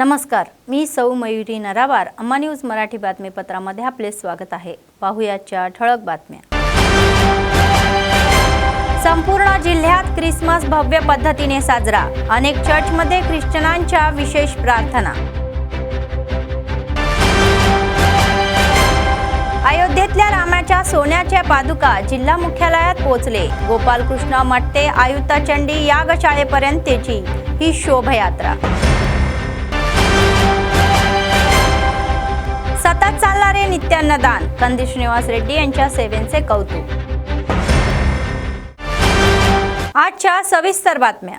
नमस्कार, मी सौ मयुरी नरावार. अम्मा न्यूज मराठी बातमीपत्रामध्ये आपले स्वागत आहे. पाहुयाच्या ठळक बातम्या. संपूर्ण जिल्ह्यात ख्रिसमस भव्य पद्धतीने साजरा. अनेक चर्चमध्ये ख्रिश्चनांच्या विशेष प्रार्थना. अयोध्येतल्या रामाच्या सोन्याच्या पादुका जिल्हा मुख्यालयात पोहोचले. गोपालकृष्ण मट्टे आयुक्त चंडी यागशाळेपर्यंतची ही शोभायात्रा. सतत चालणारे नित्यान्नदान. कंदी श्रीनिवास रेड्डी यांच्या सेवेचे कौतुक. आजच्या सविस्तर बातम्या.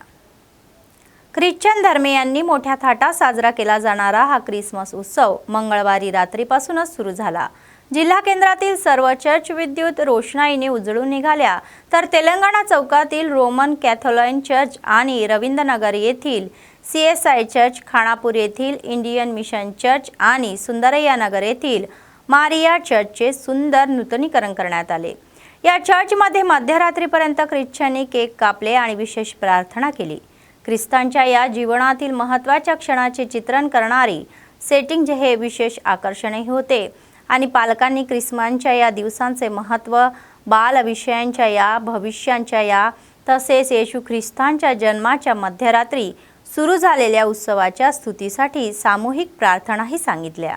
ख्रिश्चन धर्मीयांनी मोठ्या थाटात साजरा केला जाणारा हा ख्रिसमस उत्सव मंगळवारी रात्रीपासूनच सुरू झाला. जिल्हा केंद्रातील सर्व चर्च विद्युत रोषणाईने उजळून निघाल्या, तर तेलंगणा चौकातील रोमन कॅथोलिक चर्च आणि रवींद्रनगर येथील CSI चर्च, खानापूर येथील इंडियन मिशन चर्च आणि सुंदरय्या नगर येथील मारिया चर्चचे सुंदर नूतनीकरण करण्यात आले. या चर्चमध्ये मध्यरात्रीपर्यंत ख्रिश्चनांनी केक कापले आणि विशेष प्रार्थना केली. ख्रिस्तांच्या या जीवनातील महत्त्वाच्या क्षणाचे चित्रण करणारी सेटिंग हे विशेष आकर्षणही होते आणि पालकांनी ख्रिसमसच्या या दिवसांचे महत्त्व, बालविषयांच्या या भविष्यांच्या या तसेच येशू ख्रिस्तांच्या जन्माच्या मध्यरात्री सुरू झालेल्या उत्सवाच्या स्तुतीसाठी सामूहिक प्रार्थनाही सांगितल्या.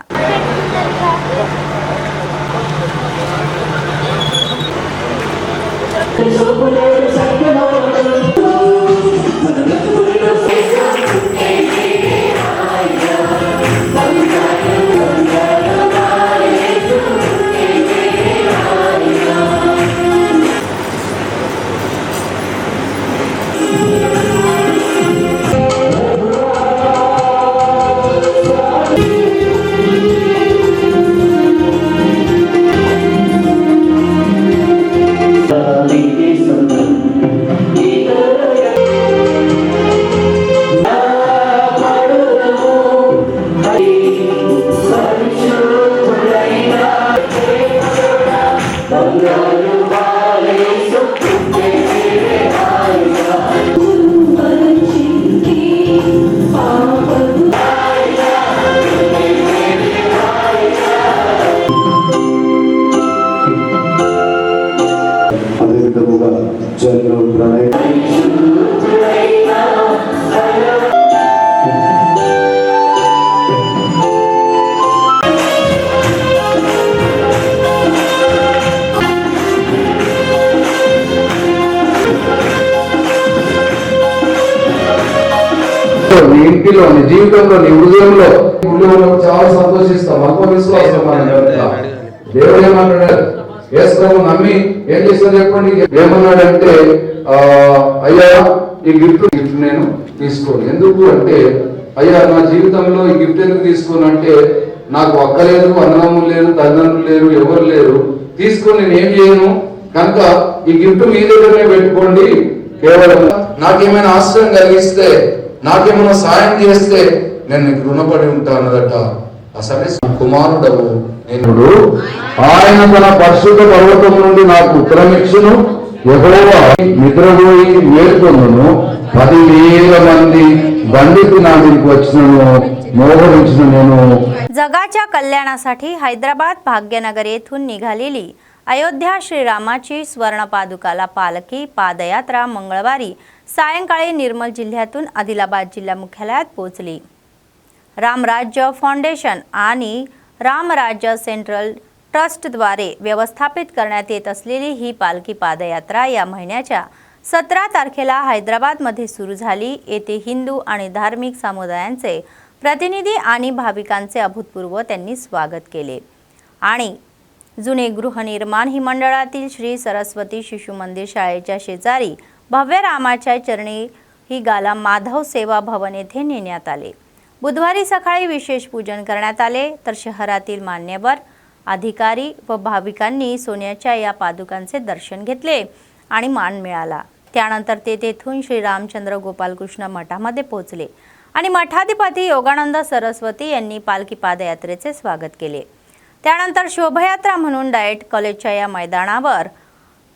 ఇంటిలోని జీవితంలోని హృదయంలో చాలా సంతోషిస్తాం. ఆత్మవిశ్వాసం దేవుడు ఏమన్నాడు? యేసును నమ్మి ఏం చేస్తాడు చెప్పండి. ఏమన్నాడంటే అయ్యా ఈ గిఫ్ట్ నేను తీసుకోను. ఎందుకు అంటే అయ్యా నా జీవితంలో ఈ గిఫ్ట్ ఎందుకు తీసుకోను అంటే నాకు అక్క లేదు, అన్నదమ్ములు లేరు, తల్లిదండ్రులు లేరు, ఎవరు లేరు. తీసుకొని నేను ఏం చేయను కనుక ఈ గిఫ్ట్ మీ దగ్గరనే పెట్టుకోండి. కేవలం నాకేమైనా ఆశ్రయం కలిగిస్తే, నాకేమైనా సాయం చేస్తే నేను నీకు రుణపడి ఉంటానదట. అసలే కుమారుడవు నేను. ఆయన తన పరిశుద్ధ పర్వతం నుండి నాకు ఉత్తరమిచ్చును. యెహోవా నిద్రపోయి మేల్కొందును. 10,000 మంది బండికి నా దగ్గరికి వచ్చినను మోహరించిన నేను. जगाच्या कल्याणासाठी हैदराबाद भाग्यनगर येथून निघालेली अयोध्या श्रीरामाची स्वर्णपादुकाला पालखी पादयात्रा मंगळवारी सायंकाळी निर्मल जिल्ह्यातून आदिलाबाद जिल्हा मुख्यालयात पोहोचली. रामराज्य फाउंडेशन आणि रामराज्य सेंट्रल ट्रस्टद्वारे व्यवस्थापित करण्यात येत असलेली ही पालखी पादयात्रा या महिन्याच्या 17 तारखेला हैदराबादमध्ये सुरू झाली. येथे हिंदू आणि धार्मिक समुदायांचे प्रतिनिधी आणि भाविकांचे अभूतपूर्व त्यांनी स्वागत केले आणि जुने गृहनिर्माण ही मंडळातील श्री सरस्वती शिशु मंदिर शाळेच्या शेजारी भव्य रामाच्या चरणी ही गाला माधव सेवा भवन येथे नेण्यात आले. बुधवारी सकाळी विशेष पूजन करण्यात आले, तर शहरातील मान्यवर अधिकारी व भाविकांनी सोन्याच्या या पादुकांचे दर्शन घेतले आणि मान मिळाला. त्यानंतर ते तेथून श्री रामचंद्र गोपालकृष्ण मठामध्ये पोहोचले आणि मठाधिपती योगानंद सरस्वती यांनी पालखी पादयात्रेचे स्वागत केले. त्यानंतर शोभायात्रा म्हणून डाएट कॉलेजच्या या मैदानावर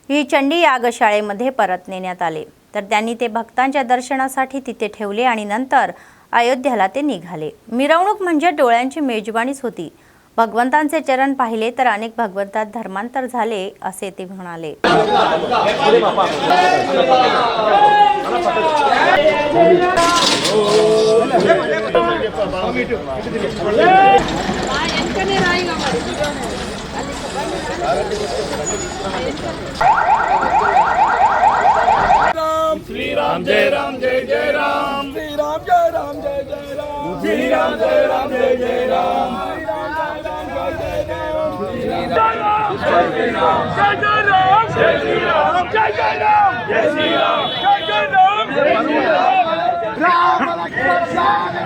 ही चंडी यागशाळेमध्ये परत नेण्यात आले, तर त्यांनी ते भक्तांच्या दर्शनासाठी तिथे ठेवले आणि नंतर अयोध्याला ते निघाले। मिरवणूक म्हणजे डोळ्यांची मेजवानीच होती। भगवंतांचे चरण पाहिले तर अनेक भगवंतात धर्मांतर झाले असे ते म्हणाले। श्री राम जय राम जय जय राम, श्री राम जय राम जय जय राम, श्री राम जय राम जय जय राम, श्री राम जय राम जय जय राम, जय श्री राम जय जय राम, जय श्री राम जय जय राम, जय श्री राम राम लक्ष्मण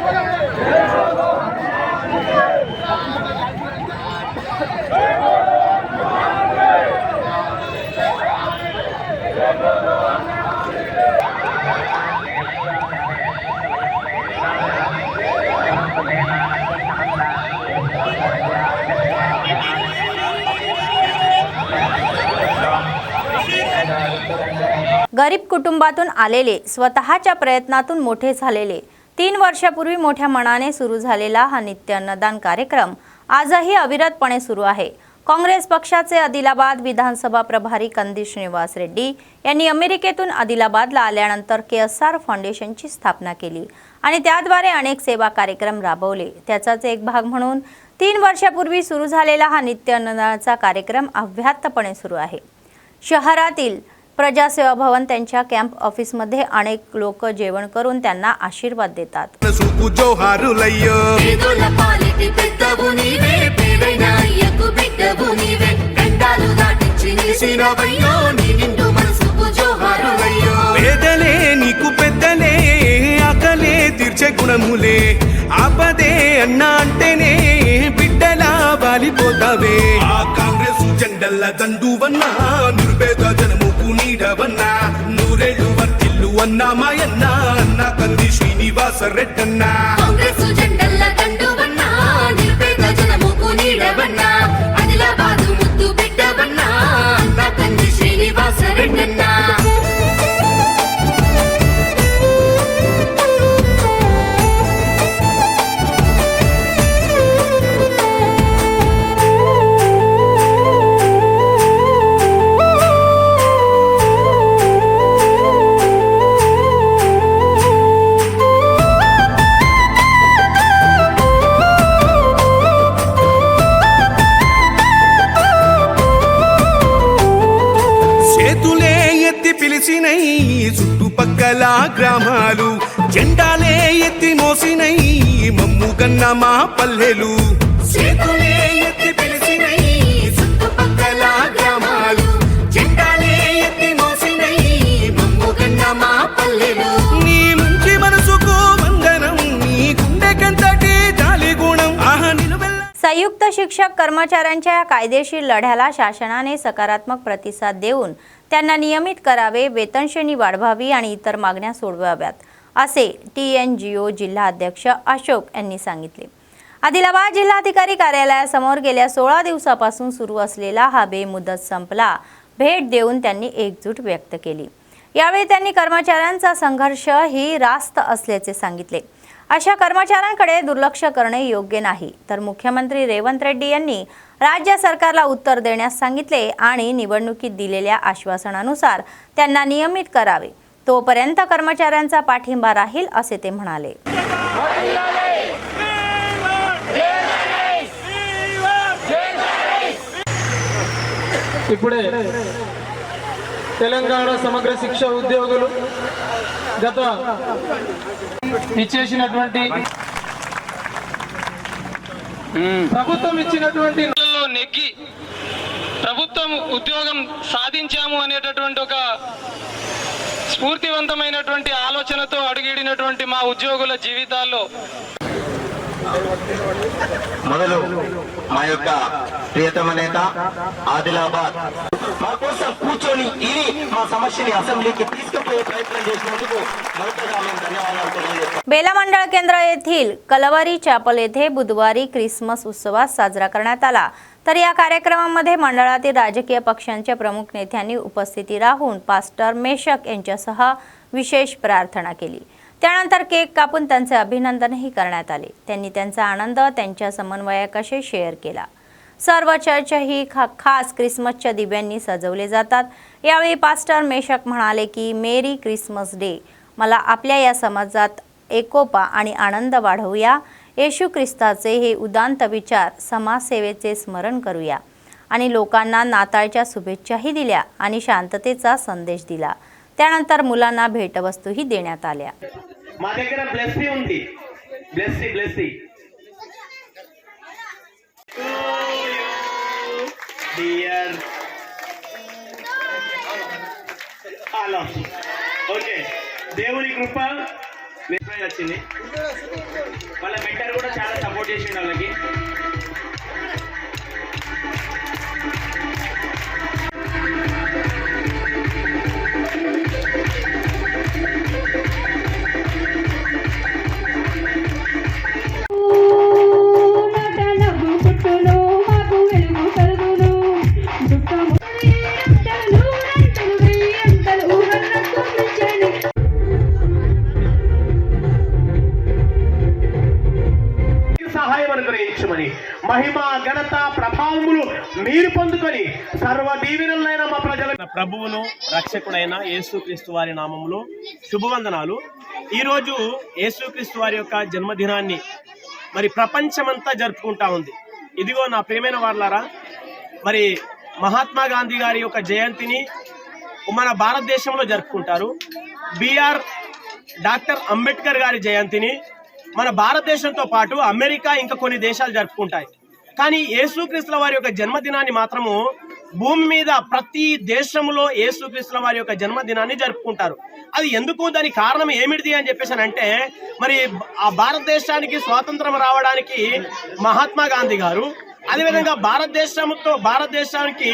गरीब कुटुंबातून आलेले, स्वतःच्या प्रयत्नातून मोठे झालेले, 3 वर्षापूर्वी मोठ्या मनाने सुरू झालेला हा नित्य अन्नदान कार्यक्रम आजही अविरतपणे सुरू आहे। काँग्रेस पक्षाचे आदिलाबाद विधानसभा प्रभारी कंदी श्रीनिवास रेड्डी यांनी अमेरिकेतून आदिलाबादला आल्यानंतर KSR फाउंडेशनची स्थापना केली आणि त्याद्वारे अनेक सेवा कार्यक्रम राबवले। त्याचाच एक भाग म्हणून 3 वर्षापूर्वी सुरू झालेला हा नित्य अन्नदानाचा कार्यक्रम अव्याहतपणे सुरू आहे। शहरातील प्रजासेवा भवन त्यांच्या कॅम्प ऑफिसमध्ये अनेक लोक जेवण करून त्यांना आशीर्वाद देतात। గుణములే ఆపదే అన్నా అంటేనే బిడ్డలా బాలిపోతావే ఆ కాంగ్రెస్ జెండల్ల దండువన్నా నిర్భేద జనముకు నీడవన్నా నూరేళ్ళు వర్తిల్లు అన్నా మాయన్నా అన్నా కంది శ్రీనివాస రెడ్డన్నా కాంగ్రెస్ జెండల్ల దండువన్నా నిర్భేద జనముకు నీడవన్నా ఆదిలాబాదు ముద్దు బిడ్డవన్నా అన్నా కంది శ్రీనివాస రెడ్డన్నా పిలిచినై చుట్టుపక్కల గ్రామాలు జెండాలే ఎత్తి మోసినై మమ్ము కన్న మా పల్లెలు చేతులే ఎత్తి పిలిచినై చుట్టుపక్కల గ్రామాలు జెండాలే ఎత్తి మోసినై మమ్ము కన్న మా పల్లెలు నీ మంచి మనసుకు వందనం నీ గుండెకంతటి జాలి గుణం ఆహా నిలువెల్ల। संयुक्त शिक्षक कर्मचाऱ्यांच्या या कायदेशीर लढ्याला शासनाने सकारात्मक प्रतिसाद देऊन त्यांना नियमित करावे, वेतनश्रेणी वाढवावी आणि इतर मागण्या सोडवाव्यात असे TNGO जिल्हा अध्यक्ष अशोक यांनी सांगितले। आदिलाबाद जिल्हाधिकारी कार्यालयासमोर गेल्या 16 दिवसापासून सुरू असलेला हा बेमुदत संपला भेट देऊन त्यांनी एकजूट व्यक्त केली। यावेळी त्यांनी कर्मचाऱ्यांचा संघर्ष ही रास्त असल्याचे सांगितले। अशा कर्मचाऱ्यांकडे दुर्लक्ष करणे योग्य नाही, तर मुख्यमंत्री रेवंत रेड्डी यांनी राज्य सरकारला उत्तर देण्यास सांगितले आणि निवडणुकीत दिलेल्या आश्वासनानुसार त्यांना नियमित करावे, तोपर्यंत कर्मचाऱ्यांचा पाठिंबा राहील असे ते म्हणाले। ఇప్పుడే తెలంగాణ సమగ్ర శిక్ష ఉద్యోగులు గత ఇచ్చేసినటువంటి ప్రభుత్వం ఇచ్చినటువంటి నెగ్గి ప్రభుత్వం ఉద్యోగం సాధించాము అనేటటువంటి ఒక స్ఫూర్తివంతమైనటువంటి ఆలోచనతో అడుగిడినటువంటి మా ఉద్యోగుల జీవితాల్లో మొదలు మా యొక్క ప్రియతమ నేత ఆదిలాబాద్ మా కోసం కూర్చొని ఇది మా సమస్యని అసెంబ్లీకి తీసుకుపోయే ప్రయత్నం చేసినందుకు మొదటగా మేము ధన్యవాదాలు తెలియజేస్తాం। बेला मंडळ केंद्र येथील कलवरी चॅपल येथे बुधवारी ख्रिसमस उत्सवात साजरा करण्यात आला। तर या कार्यक्रमामध्ये मंडळातील राजकीय पक्षांच्या प्रमुख नेत्यांनी उपस्थिती राहून पास्टर मेशक यांच्यासह विशेष प्रार्थना केली। त्यानंतर केक कापून त्यांचे अभिनंदनही करण्यात आले. त्यांनी त्यांचा आनंद त्यांच्या समन्वयकाशी शेअर केला. सर्व चर्चही खास क्रिसमसच्या दिव्यांनी सजवले जातात. यावेळी पास्टर मेशक म्हणाले की मेरी क्रिसमस डे. मला आपल्या या समाजात एकोपा आणि आनंद वाढवूया. येशू ख्रिस्ताचे हे उदात्त विचार समाजसेवेचे स्मरण करूया आणि लोकांना नाताळच्या शुभेच्छाही दिल्या आणि शांततेचा संदेश दिला. त्यानंतर मुलांना भेटवस्तूही देण्यात आल्या. మా దగ్గర బ్లెస్సీ ఉంది బ్లెస్సీ డియర్ హలో ఓకే దేవుని కృప వచ్చింది. వాళ్ళ మెంటర్ కూడా చాలా సపోర్ట్ చేసిండు వాళ్ళకి. సహాయం అనుగ్రహించమని మహిమ ఘనత ప్రభావములు మీరు పొందుకొని సర్వ దీవెనలైన మా ప్రజల ప్రభువును రక్షకుడైన యేసుక్రీస్తు వారి నామములో శుభవందనాలు. ఈరోజు యేసుక్రీస్తు వారి యొక్క జన్మదినాన్ని మరి ప్రపంచమంతా జరుపుకుంటా ఉంది. ఇదిగో నా ప్రియమైన వారలారా, మరి మహాత్మా గాంధీ గారి యొక్క జయంతిని మన భారతదేశంలో జరుపుకుంటారు. డాక్టర్ అంబేద్కర్ గారి జయంతిని మన భారతదేశంతో పాటు అమెరికా ఇంకా కొన్ని దేశాలు జరుపుకుంటాయి. కానీ యేసుక్రీస్తుల వారి యొక్క జన్మదినాన్ని మాత్రము భూమి మీద ప్రతి దేశంలో యేసుక్రీస్తుల వారి యొక్క జన్మదినాన్ని జరుపుకుంటారు. అది ఎందుకు, దానికి కారణం ఏమిటిది అని చెప్పేసి అంటే, మరి ఆ భారతదేశానికి స్వాతంత్రం రావడానికి మహాత్మా గాంధీ గారు, అదేవిధంగా భారతదేశానికి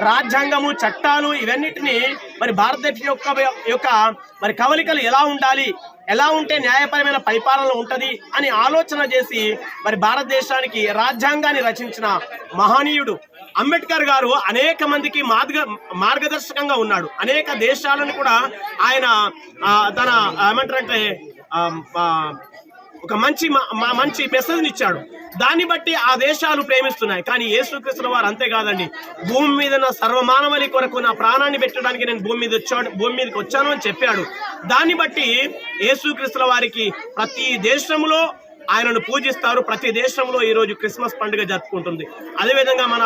రాజ్యాంగము, చట్టాలు ఇవన్నిటిని మరి భారతదేశం యొక్క మరి కవలికలు ఎలా ఉండాలి, ఎలా ఉంటే న్యాయపరమైన పరిపాలన ఉంటది అని ఆలోచన చేసి మరి భారతదేశానికి రాజ్యాంగాన్ని రచించిన మహనీయుడు అంబేద్కర్ గారు అనేక మందికి మార్గదర్శకంగా ఉన్నాడు. అనేక దేశాలను కూడా ఆయన తన ఏమంటారంటే ఒక మంచి మెసేజ్ ఇచ్చాడు. దాన్ని బట్టి ఆ దేశాలు ప్రేమిస్తున్నాయి. కానీ యేసుక్రీస్తుల వారు అంతే కాదండి. భూమి మీద నా సర్వమానవాళి కొరకు నా ప్రాణాన్ని పెట్టడానికి నేను భూమి మీదకి వచ్చాను అని చెప్పాడు. దాన్ని బట్టి యేసుక్రీస్తుల వారికి ప్రతి దేశంలో ఆయనను పూజిస్తారు. ప్రతి దేశంలో ఈ రోజు క్రిస్మస్ పండుగ జరుపుకుంటుంది. అదేవిధంగా మన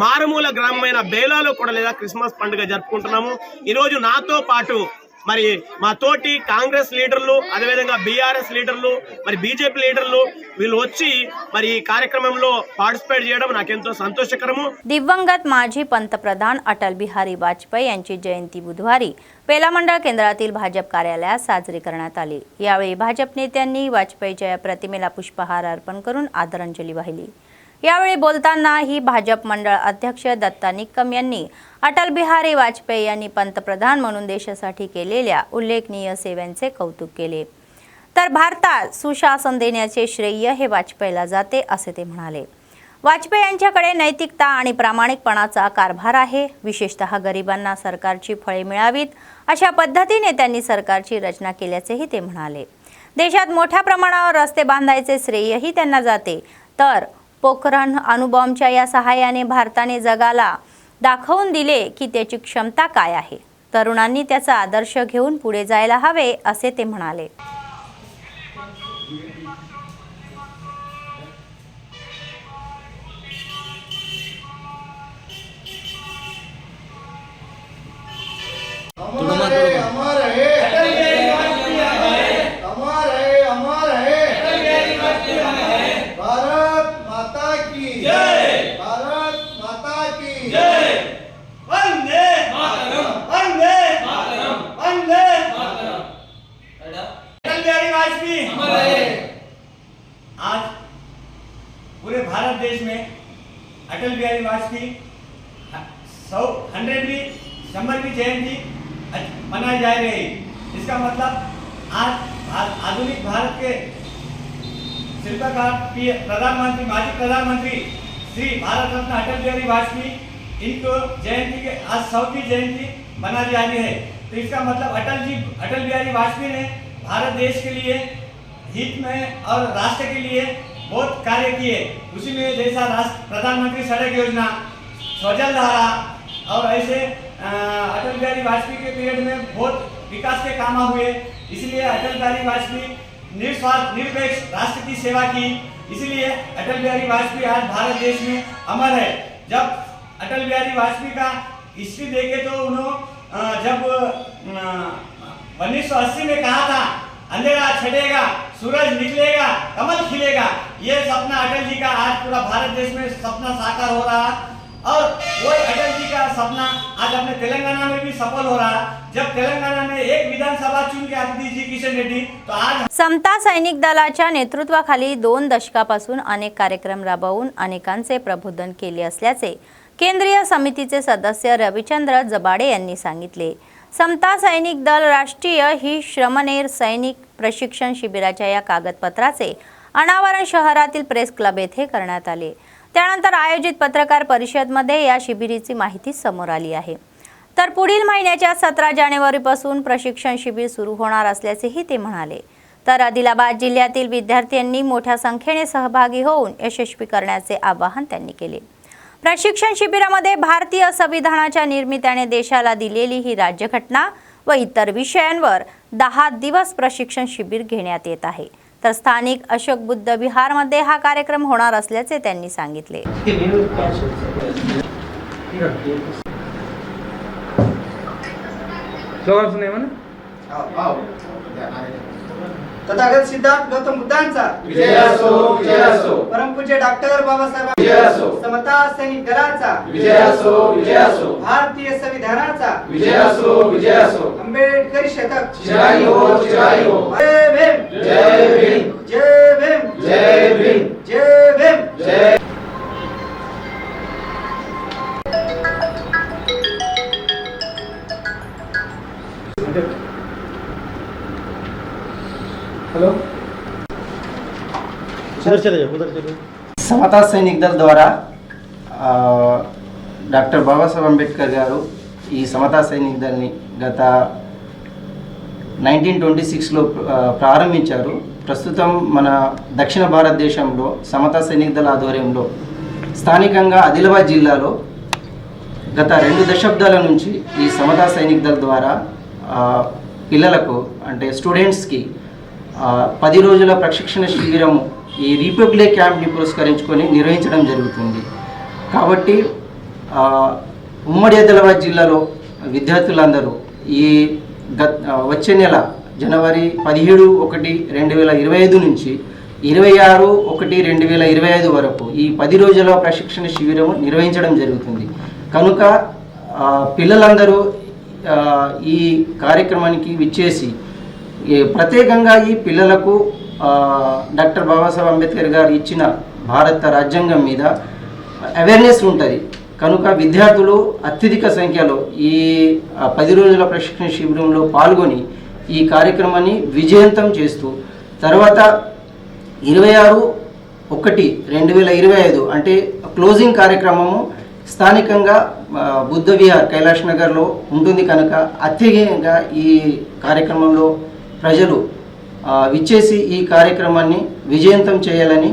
మారుమూల గ్రామమైన బేలాలో కూడా లేదా క్రిస్మస్ పండుగ జరుపుకుంటున్నాము. ఈరోజు నాతో పాటు మరి మా తోటి కాంగ్రెస్ లీడర్లు, అదేవిధంగా బీఆర్ఎస్ లీడర్లు, మరి బీజేపీ లీడర్లు వీళ్ళు వచ్చి మరి ఈ కార్యక్రమంలో पार्टिसिपेट చేయడం నాకెంతో సంతోషకరము. दिवंगत माजी पंतप्रधान अटल बिहारी वाजपेयी यांची जयंती बुधवारी पेला मंडळ केंद्रातील भाजप कार्यालयात साजरी करण्यात आली. यावेळी भाजप नेत्यांनी वाजपेयीच्या या प्रतिमेला पुष्पहार अर्पण करून आदरांजली वाहिली. यावेळी बोलताना ही भाजप मंडळ अध्यक्ष दत्ता निकम यांनी अटल बिहारी वाजपेयी यांनी पंतप्रधान म्हणून देशासाठी केलेल्या उल्लेखनीय सेवांचे कौतुक केले. तर भारतात सुशासन देण्याचे श्रेय हे वाजपेयीला जाते असे ते म्हणाले. वाजपेयी यांच्याकडे नैतिकता आणि प्रामाणिकपणाचा कारभार आहे. विशेषतः गरिबांना सरकारची फळे मिळावीत अशा पद्धतीने त्यांनी सरकारची रचना केल्याचेही ते म्हणाले. देशात मोठ्या प्रमाणावर रस्ते बांधायचे श्रेयही त्यांना जाते. तर पोखरण अणुबॉम्बच्या या सहाय्याने भारताने जगाला दाखवून दिले की त्याची क्षमता काय आहे. तरुणांनी त्याचा आदर्श घेऊन पुढे जायला हवे असे ते म्हणाले. आज पूरे भारत देश में अटल बिहारी वाजपेयी 100वीं जयंती मनाई जा रही है. इसका मतलब आज आधुनिक भारत के शिल्पकार प्रधानमंत्री, माजी प्रधानमंत्री श्री भारत रत्न अटल बिहारी वाजपेयी, इनको जयंती के आज 100वीं जयंती मनाई जा रही है. तो इसका मतलब अटल बिहारी वाजपेयी ने भारत देश के लिए हित में और राष्ट्र के लिए बहुत कार्य किए। उसी में जैसा राष्ट्र प्रधानमंत्री सड़क योजना, स्वजल धारा और ऐसे अटल बिहारी वाजपेयी के पीरियड में बहुत विकास के काम हुए। इसलिए अटल बिहारी वाजपेयी निस्वार्थ निरपेक्ष राष्ट्र की सेवा की। इसलिए अटल बिहारी वाजपेयी आज भारत देश में अमर है। जब अटल बिहारी वाजपेयी का हिस्ट्री देखे तो उन्होंने जब 1980 में कहा था अंधेरा छटेगा, सूरज निकलेगा, कमल खिलेगा, ये सपना अटल जी का आज पूरा भारत देश में सपना साकार हो रहा है। और वो अटल जी का सपना आज अपने तेलंगाना में भी सफल हो रहा है। जब तेलंगाना में एक विधानसभा चुन के आती जी किशन रेड्डी, तो आज समता सैनिक दलाच्या नेतृत्वाखाली 2 दशकापासून अनेक कार्यक्रम राबवून अनेकांचे प्रबोधन केले असल्याचे केंद्रीय समितीचे सदस्य रविचंद्र जबाडे यांनी सांगितले। समता सैनिक दल राष्ट्रीय ही श्रमनेर सैनिक प्रशिक्षण शिबिराच्या या कागदपत्राचे अनावरण शहरातील प्रेस क्लब येथे करण्यात आले। त्यानंतर आयोजित पत्रकार परिषदेमध्ये या शिबिराची माहिती समोर आली आहे। तर पुढील महिन्याच्या 17 जानेवारीपासून प्रशिक्षण शिबिर सुरू होणार असल्याचेही ते म्हणाले। तर आदिलाबाद जिल्ह्यातील विद्यार्थ्यांनी मोठ्या संख्येने सहभागी होऊन यशस्वी करण्याचे आवाहन त्यांनी केले। प्रशिक्षण शिबिरामध्ये भारतीय संविधानाच्या निर्मितीने देशाला दिलेली ही राज्यघटना व इतर विषयांवर 10 दिवस प्रशिक्षण शिबिर घेण्यात येत आहे। तर स्थानिक अशोक बुद्ध विहारमध्ये हा कार्यक्रम होणार असल्याचे त्यांनी सांगितले। तथागत सिद्धार्थ गौतम बुद्धांचा विजय असो, विजय असो। परमपूज्य डॉक्टर बाबासाहेब विजय असो। समता सैनिक दलाचा विजय असो, विजय असो। भारतीय संविधानाचा विजय असो, विजय असो। आंबेडकरी शतक चिराई हो, चिराई हो। जय भीम, जय भीम, जय भीम, जय भीम, जय भीम, जय। हेलो, समता సైనిక్ దళ ద్వారా డాక్టర్ బాబాసాహెబ్ అంబేద్కర్ గారు ఈ సమతా సైనిక్ దళని గత 1926లో ప్రారంభించారు। ప్రస్తుతం మన దక్షిణ భారతదేశంలో సమతా సైనిక్ దళ ఆధ్వర్యంలో స్థానికంగా ఆదిలాబాద్ జిల్లాలో గత 2 దశాబ్దాల నుంచి ఈ సమతా సైనిక్ దళ ద్వారా పిల్లలకు అంటే స్టూడెంట్స్కి 10 రోజుల ప్రశిక్షణ శిబిరము ఈ రిపబ్లిక్ క్యాంప్ని పురస్కరించుకొని నిర్వహించడం జరుగుతుంది। కాబట్టి ఉమ్మడి ఆదిలాబాద్ జిల్లాలో విద్యార్థులందరూ ఈ వచ్చే నెల జనవరి 17/1/2025 నుంచి 26/1/2025 వరకు ఈ 10 రోజుల ప్రశిక్షణ శిబిరము నిర్వహించడం జరుగుతుంది। కనుక పిల్లలందరూ ఈ కార్యక్రమానికి విచ్చేసి ప్రత్యేకంగా ఈ పిల్లలకు డాక్టర్ బాబాసాహెబ్ అంబేద్కర్ గారు ఇచ్చిన భారత రాజ్యాంగం మీద అవేర్నెస్ ఉంటుంది। కనుక విద్యార్థులు అత్యధిక సంఖ్యలో ఈ 10 రోజుల ప్రశిక్షణ శిబిరంలో పాల్గొని ఈ కార్యక్రమాన్ని విజయవంతం చేస్తూ తర్వాత 26/1/2025 అంటే క్లోజింగ్ కార్యక్రమము స్థానికంగా బుద్ధ విహార్ కైలాష్ నగర్లో ఉంటుంది। కనుక అత్యధికంగా ఈ కార్యక్రమంలో ప్రజలు విచ్చేసి ఈ కార్యక్రమాన్ని విజయవంతం చేయాలని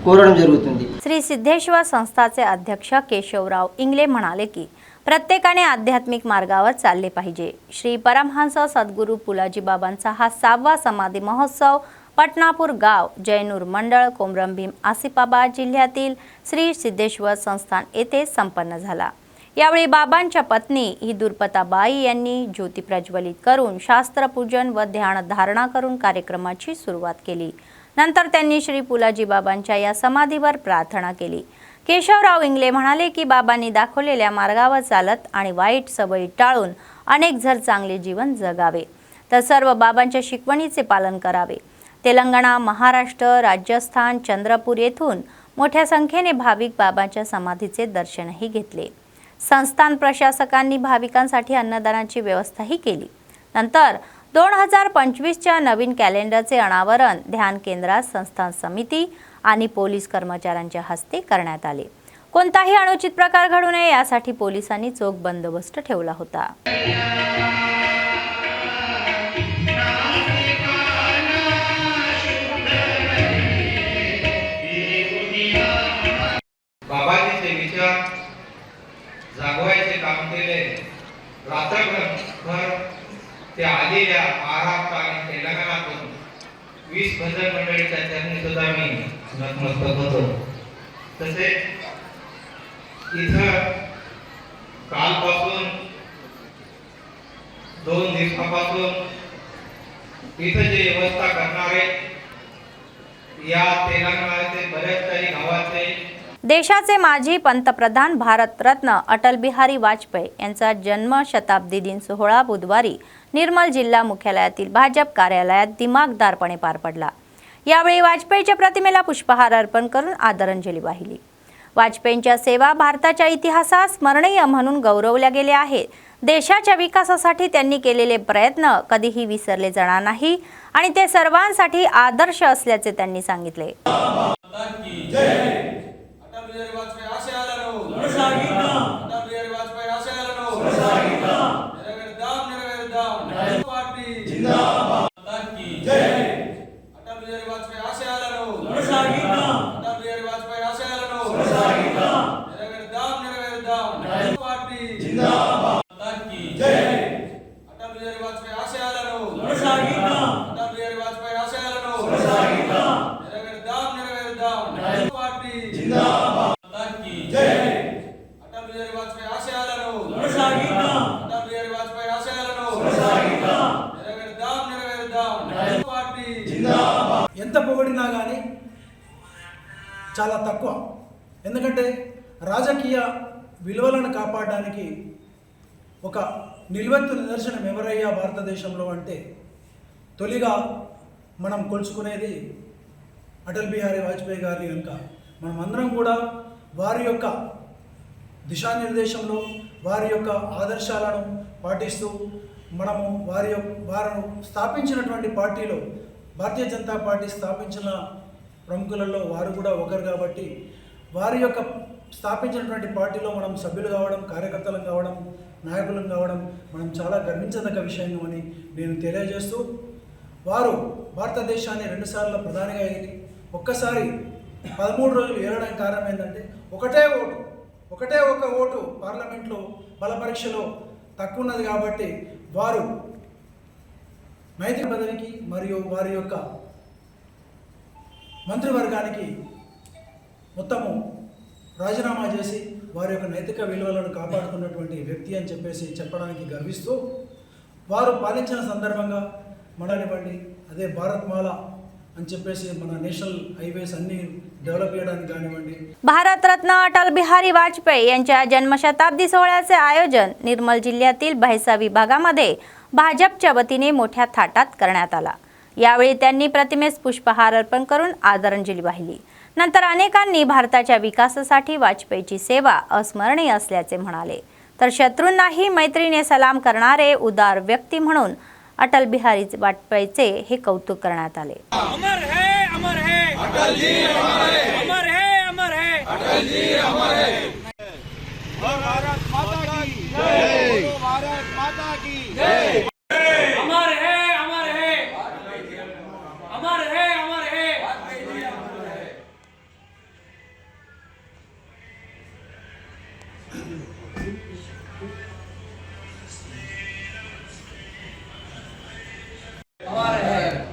कोरडम जరుగుతుంది। श्री सिद्धेश्वर संस्थाचे अध्यक्ष केशवराव इंगले म्हणाले की प्रत्येकाने आध्यात्मिक मार्गावर चालले पाहिजे। श्री परमहंस सद्गुरू पुलाजी बाबांचा हा 6वा समाधी महोत्सव पटनापूर गाव जैनूर मंडळ कोमरमभीम आसिफाबाद जिल्ह्यातील श्री सिद्धेश्वर संस्थान येथे संपन्न झाला। यावेळी बाबांच्या पत्नी ही दुर्पताबाई यांनी ज्योती प्रज्वलित करून शास्त्रपूजन व ध्यान धारणा करून कार्यक्रमाची सुरुवात केली। नंतर त्यांनी श्री पुलाजी बाबांच्या या समाधीवर प्रार्थना केली। केशवराव इंगले म्हणाले की बाबांनी दाखवलेल्या मार्गावर चालत आणि वाईट सवयी टाळून अनेक जण चांगले जीवन जगावे, तर सर्व बाबांच्या शिकवणीचे पालन करावे। तेलंगणा, महाराष्ट्र, राजस्थान, चंद्रपूर येथून मोठ्या संख्येने भाविक बाबांच्या समाधीचे दर्शनही घेतले। संस्थान प्रशासकांनी भाविकांसाठी अन्नदानाची व्यवस्थाही केली। नंतर 2025च्या नवीन कॅलेंडरचे अनावरण ध्यान केंद्रात संस्थान समिती आणि पोलीस कर्मचाऱ्यांच्या हस्ते करण्यात आले। कोणताही अनुचित प्रकार घडू नये यासाठी पोलिसांनी चोख बंदोबस्त ठेवला होता। बाबाजीचे विचार जागवायचे काम केले. रात्रभर ते आलेल्या महाराष्ट्र आणि तेलंगणातून 20 भजन मंडळीच्या चरणी सुद्धा मी नतमस्तक होतो. तसेच इथं कालपासून 2 दिवसापासून इथं जे व्यवस्था करणारे या तेलंगणाचे बऱ्याच काही गावाचे देशाचे माजी पंतप्रधान भारतरत्न अटल बिहारी वाजपेयी यांचा जन्म शताब्दी दिन सोहळा बुधवारी निर्मल जिल्हा मुख्यालयातील भाजप कार्यालयात दिमागदारपणे पार पडला. यावेळी वाजपेयीच्या प्रतिमेला पुष्पहार अर्पण करून आदरांजली वाहिली. वाजपेयींच्या सेवा भारताच्या इतिहासात स्मरणीय म्हणून गौरवल्या गेल्या आहेत. देशाच्या विकासासाठी त्यांनी केलेले प्रयत्न कधीही विसरले जाणार नाही आणि ते सर्वांसाठी आदर्श असल्याचे त्यांनी सांगितले. ఎంత పొగిడినా కానీ చాలా తక్కువ. ఎందుకంటే రాజకీయ విలువలను కాపాడడానికి ఒక నిలువెత్తు నిదర్శనం ఎవరయ్యా భారతదేశంలో అంటే తొలిగా మనం కొలుచుకునేది అటల్ బిహారీ వాజ్పేయి గారి కనుక మనం అందరం కూడా వారి యొక్క దిశానిర్దేశంలో వారి యొక్క ఆదర్శాలను పాటిస్తూ మనము వారు స్థాపించినటువంటి పార్టీలో భారతీయ జనతా పార్టీ స్థాపించిన ప్రముఖులలో వారు కూడా ఒకరు కాబట్టి వారి యొక్క స్థాపించినటువంటి పార్టీలో మనం సభ్యులు కావడం, కార్యకర్తలం కావడం, నాయకులం కావడం మనం చాలా గర్వించదగ్గ విషయం అని నేను తెలియజేస్తూ, వారు భారతదేశాన్ని 2 సార్లు ప్రధానిగా అయ్యి ఒక్కసారి 13 రోజులు ఏలడానికి కారణం ఏంటంటే ఒకటే ఒక ఓటు పార్లమెంట్లో బల పరీక్షలో తక్కువ ఉన్నది కాబట్టి వారు నైతిక పదవికి మరియు వారి యొక్క మంత్రివర్గానికి మొత్తము రాజీనామా చేసి వారి యొక్క నైతిక విలువలను కాపాడుతున్నటువంటి వ్యక్తి అని చెప్పడానికి గర్విస్తూ, వారు పాలించిన సందర్భంగా మననివ్వండి అదే భారత్మాల అని చెప్పేసి మన నేషనల్ హైవేస్ అన్ని डेव्हलप చేయడానికి కానివ్వండి. भारतरत्न अटल बिहारी वाजपेयी यांच्या जन्मशताब्दी सोहळ्याचे आयोजन निर्मल जिल्ह्यातील बहसा विभागामध्ये भाजपच्या वतीने मोठ्या थाटात करण्यात आला. यावेळी त्यांनी प्रतिमेस पुष्पहार अर्पण करून आदरांजली वाहिली. नंतर अनेकांनी भारताच्या विकासासाठी वाजपेयीची सेवा अस्मरणीय असल्याचे म्हणाले. तर शत्रूंनाही मैत्रीने सलाम करणारे उदार व्यक्ती म्हणून अटल बिहारी वाजपेयीचे हे कौतुक करण्यात आले. अमर है अटल जी, अमर है अटल जी, अमर है. भारत माता की जय, भारत माता की जय. अमर है अमर है अमर है अमर है.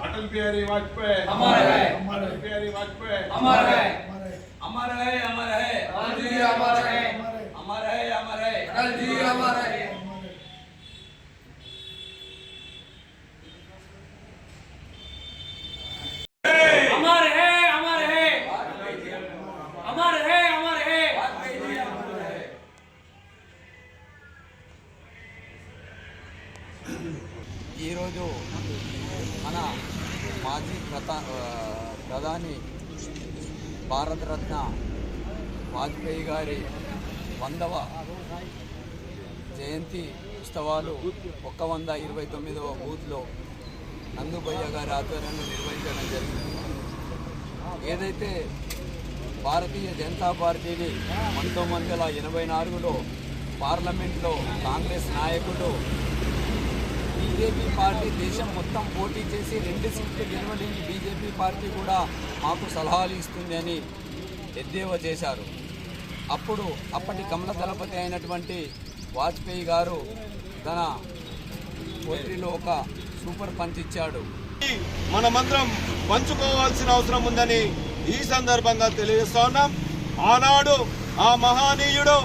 अटल बिहारी वाजपेयी अमर है. अटल बिहारी वाजपेयी अमर है. अमर है अमर है अटल जी, अमर है. अमर है अमर है अटल जी, अमर है. अमर है अमर है अमर है अमर है. ఈరోజు మన మాజీ ప్రధాని భారతరత్న వాజ్పేయి గారి 100వ జయంతి ఉత్సవాలు 129వ బూత్లో నందుబయ్య గారి ఆధ్వర్యంలో నిర్వహించడం జరిగింది. ఏదైతే భారతీయ జనతా పార్టీని 1984లో పార్లమెంట్లో కాంగ్రెస్ నాయకులు బీజేపీ పార్టీ దేశం మొత్తం పోటీ చేసి 2 సీట్లు గెలవలేని బీజేపీ పార్టీ కూడా మాకు సలహాలు ఇస్తుంది అని ఎద్దేవా చేశారు. అప్పటి కమల దళపతి అయినటువంటి వాజ్పేయి గారు తన పోట్రీలో ఒక సూపర్ పంచ్ ఇచ్చాడు. మనమందరం పంచుకోవాల్సిన అవసరం ఉందని ఈ సందర్భంగా తెలియజేస్తా ఉన్నాం. ఆనాడు ఆ మహానీయుడు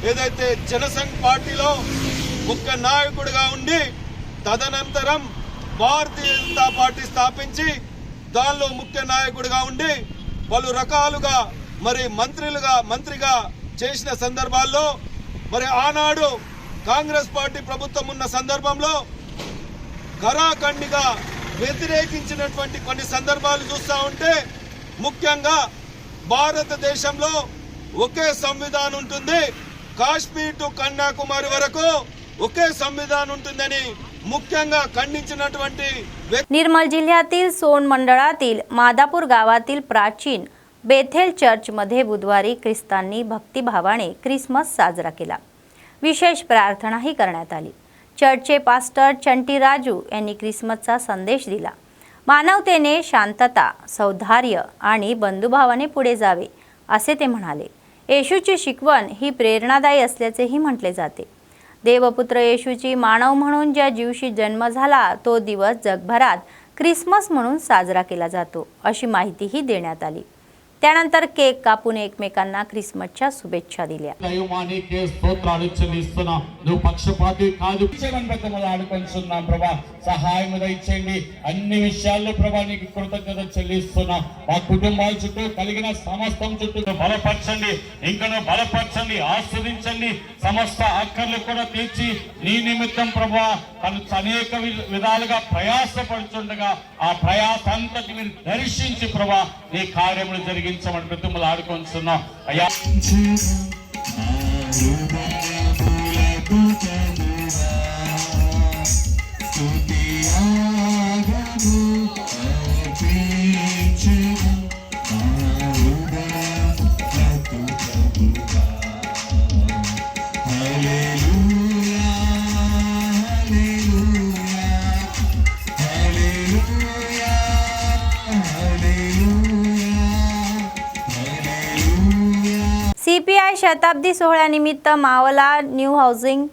ఏదైతే జనసంఘ్ పార్టీలో ముఖ్య నాయకుడిగా ఉండి తదనంతరం భారతీయ జనతా పార్టీ స్థాపించి దానిలో ముఖ్య నాయకుడిగా ఉండి పలు రకాలుగా మరి మంత్రిగా చేసిన సందర్భాల్లో మరి ఆనాడు కాంగ్రెస్ పార్టీ ప్రభుత్వం ఉన్న సందర్భంలో కరాఖండిగా వ్యతిరేకించినటువంటి కొన్ని సందర్భాలు చూస్తూ ఉంటే, ముఖ్యంగా భారతదేశంలో ఒకే సంవిధానం ఉంటుంది, కాశ్మీర్ టు కన్యాకుమారి వరకు ఒకే संविधान ఉంటుందని मुख्యంగా ఖండించినటువంటి निर्मल जिल्ह्यातील सोन मंडळातील मादापूर गावातील प्राचीन बेथेल चर्चमध्ये बुधवारी ख्रिस्तांनी भक्तिभावाने ख्रिसमस साजरा केला. विशेष प्रार्थनाही करण्यात आली. चर्चचे पास्टर चंटी राजू यांनी ख्रिसमसचा संदेश दिला. मानवतेने शांतता, सौहार्द आणि बंधुभावाने पुढे जावे असे ते म्हणाले. येशूची शिकवण ही प्रेरणादायी असल्याचेही म्हटले जाते. देवपुत्र येशूची मानव म्हणून ज्या दिवशी जन्म झाला तो दिवस जगभरात ख्रिसमस म्हणून साजरा केला जातो अशी माहितीही देण्यात आली. त्यानंतर केक कापून एकमेकांना ख्रिसमसच्या शुभेच्छा दिल्या. దైవానికి స్తోత్రాలు చెల్లిస్తున్నాం. నువ్వు పక్షపాతి కాదు. ఆడుకుంటున్నాం ప్రభా, సహాయం దయచేయండి. అన్ని విషయాల్లో ప్రభా నీకు కృతజ్ఞత చెల్లిస్తున్నాం. మా కుటుంబాల చుట్టూ కలిగిన సమస్తం చుట్టూ బలపరచండి, ఇంకనూ బలపరచండి, ఆస్వాదించండి. సమస్త అక్కర్లు కూడా తీర్చి నీ నిమిత్తం ప్రభా అనేక విధాలుగా ప్రయాసపడుతుండగా ఆ ప్రయాస అంతటి మీరు దర్శించి ప్రభా నీ కార్యములు జరిగించమని ప్రతిమలు ఆడుకొంటున్నాం అయ్యా. CPI शताब्दी सोहळ्यानिमित्त मावला न्यू हाऊसिंग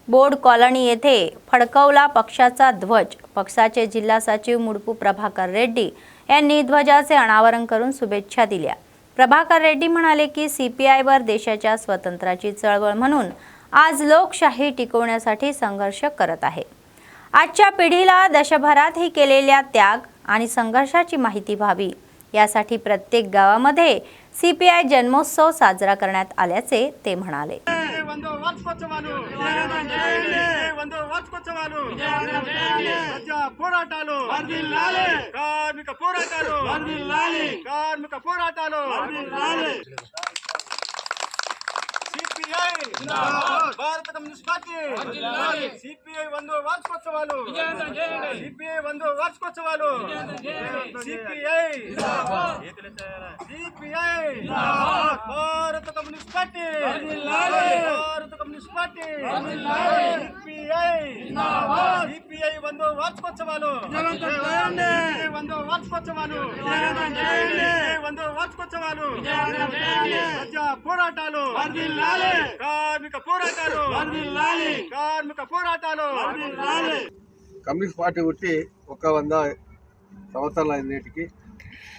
बोर्ड कॉलनी येथे फडकवला पक्षाचा ध्वज. पक्षाचे जिल्हा सचिव मुडपू प्रभाकर रेड्डी यांनी ध्वजाचे अनावरण करून शुभेच्छा दिल्या. प्रभाकर रेड्डी म्हणाले की CPI वर देशाच्या स्वातंत्र्याची चळवळ म्हणून आज लोकशाही टिकवण्यासाठी संघर्ष करत आहे. आजच्या पिढीला देशभरातही केलेल्या त्याग आणि संघर्षाची माहिती व्हावी यासाठी प्रत्येक गावामध्ये CPI जन्मोत्सव साजरा करण्यात आल्याचे ते म्हणाले. భారత communist party CPI 100 వార్షికోత్సవాలు CPI 100 వార్షికోత్సవాలు CPI భారత కమ్యూనిస్ట్ పార్టీ భారత కమ్యూనిస్ట్ పార్టీ CPI 100 వార్షికోత్సవాలు 100 వార్షికోత్సవాలు 100 వార్షికోత్సవాలు ప్రజా పోరాటాలు కార్మిక పోరాటాలు కార్మిక పోరాటాలు. కమ్యూనిస్ట్ పార్టీ పుట్టి 100 సంవత్సరాలు అయింది. నేటికి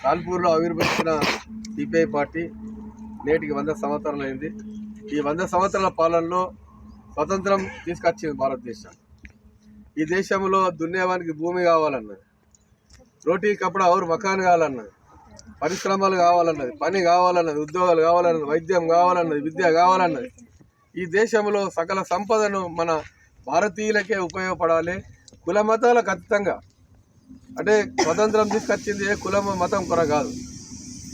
కాన్పూర్లో ఆవిర్భవించిన CPI పార్టీ నేటికి 100 సంవత్సరాలు అయింది. ఈ 100 సంవత్సరాల పాలనలో స్వతంత్రం తీసుకొచ్చింది భారతదేశం. ఈ దేశంలో దున్నేవానికి భూమి కావాలన్నది, రోటీ కపడా ఔర్ మకాన్ కావాలన్నది, పరిశ్రమలు కావాలన్నది, పని కావాలన్నది, ఉద్యోగాలు కావాలన్నది, వైద్యం కావాలన్నది, విద్య కావాలన్నది. ఈ దేశంలో సకల సంపదను మన భారతీయులకే ఉపయోగపడాలి. కుల మతాలకు అతీతంగా, అంటే స్వతంత్రం తీసుకొచ్చింది ఏ కులం మతం కొర కాదు.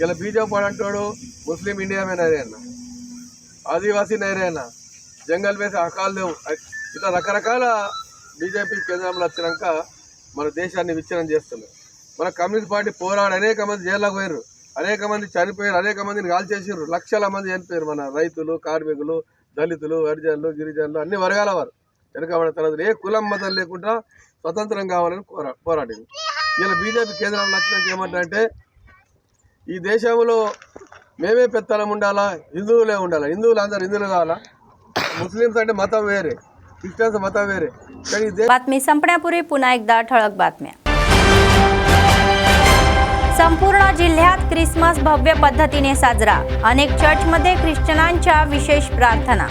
ఇలా బీజేపీ అంటాడు ముస్లిం ఇండియా में नहीं रहना, ఆదివాసీ नहीं रहना, జంగల్ में से అకాల్ దేవ్, ఇట్లా రకరకాల బీజేపీ కేంద్రంలో వచ్చినాక మన దేశాన్ని విచ్ఛిన్నం చేస్తున్నారు. మన కమ్యూనిస్ట్ పార్టీ పోరాడు అనేక మంది జైల్లోకి పోయారు, అనేక మంది చనిపోయారు, అనేక మందిని కాల్ చేసారు, లక్షల మంది చనిపోయారు. మన రైతులు, కార్మికులు, దళితులు, హరిజనులు, గిరిజనులు అన్ని వర్గాల వారు వెనుకబడిన తర్వాత ఏ కులం మతం లేకుండా స్వతంత్రం కావాలని పోరాడింది. ఇలా బీజేపీ కేంద్రంలో వచ్చినాక ఏమంటారంటే ఈ దేశంలో మేమే పెత్తనం ఉండాలా, హిందువులే ఉండాలా, హిందువులు అందరూ హిందువులు కావాలా, ముస్లిమ్స్ అంటే మతం వేరే, క్रिश्चियन्स मतं वेरे. बातमी संपण्यापूर्वी पुन्हा एकदा ठळक बातम्या. संपूर्ण जिल्ह्यात ख्रिसमस भव्य पद्धतीने साजरा. अनेक चर्चमध्ये ख्रिश्चनांच्या विशेष प्रार्थना.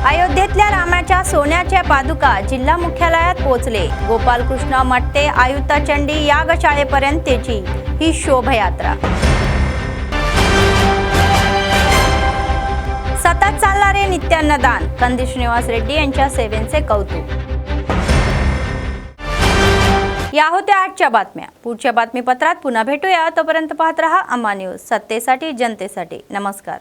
अयोध्येतल्या रामाच्या सोन्याच्या पादुका जिल्हा मुख्यालयात पोहोचले. गोपालकृष्ण मट्टे आयुक्त चंडी यागशाळेपर्यंतची ही शोभायात्रा. सतत चालणारे नित्यान्नदान. कंदी श्रीनिवास रेड्डी यांच्या सेवेचे कौतुक. या होत्या आजच्या बातम्या. पुढच्या बातमीपत्रात पुन्हा भेटूया. तोपर्यंत पाहत रहा अम्मा न्यूज. सत्तेसाठी जनतेसाठी. नमस्कार.